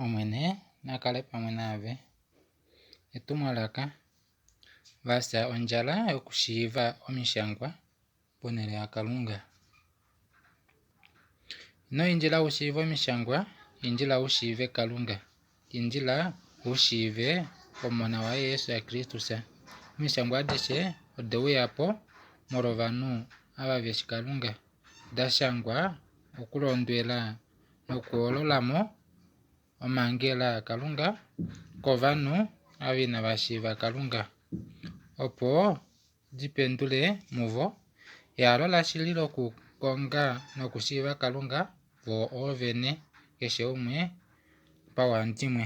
Omwene nakale pamwe naave. Etumwalaka vasa ondjala yokushiiva omishangwa ponele yaKalunga. Ino indila wushiive omishangwa, indila wushiive Kalunga. Indila wushiive omona wa Yesu ya Kristus. Omishangwa adishe odewiyapo molwa ovanhu avavyeshi Kalunga. Dashangwa okulondwela nokuhololamo omangela Kalunga kovanhu ava inavashiiva Kalunga, opo dipendule muvo ehalo lashili lokukonga nokushiiva Kalunga vo oovene keshe gumwe pawaandimwe.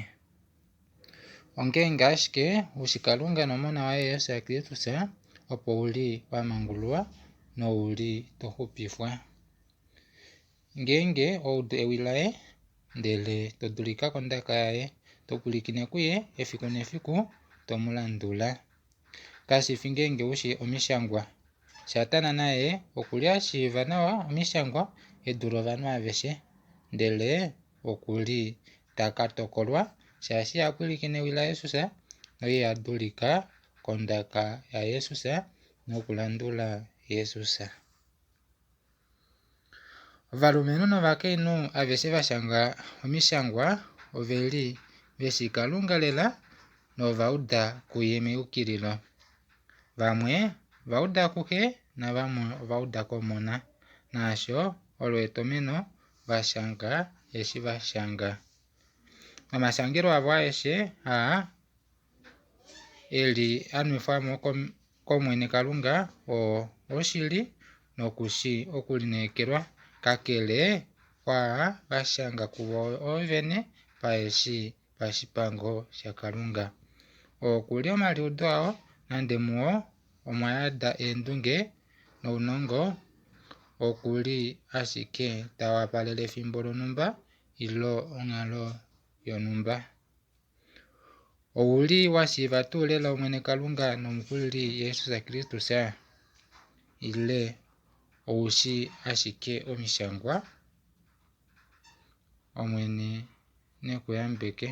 Ongenge ashike wushi Kalunga nomona wa Yesu ya Kristus, opo wuli wamangulwa nowuli tohupifwa. Ngenge owuudu ewi laye ndele todhulika kondaka yaye, topulakene kuye efiku nefiku tomulandula. Kashifi ngenge wushi omishangwa. Shatana naye okuli ashiiva nawa omishangwa edula ovanhu aveshe, ndele okuli taka tokolwa shaashi ihapwilikine ewi la Jesus no ihadhulika kondaka ya Jesus nokulandula Jesus. Ovalumenhu novakiintu aveshe vashanga omishangwa oveli veshi Kalunga lela novauda kuye meyukililo. Vamwe vauda kuhe navamwe ovauda komona, naasho olo etomeno vashanga eshi vashanga. Omashangelo avo aeshe eli anwifwamo komwene Kalunga oshili nokushi okulineekelwa, kakele kwaa vashanga kuvo oovene paeshi pashipango shaKalunga. Okuli omaliudo awo nande muwo omwayada eendunge nounongo, okuli ashike tawu apalele ethimbo lyontumba ilo onkalo yontumba. Owuli washiiva tuu lela omwene Kalunga nomukuli Jesus Kristus? Ile owushi ashike omishangwa? Omwene nekuyambeke.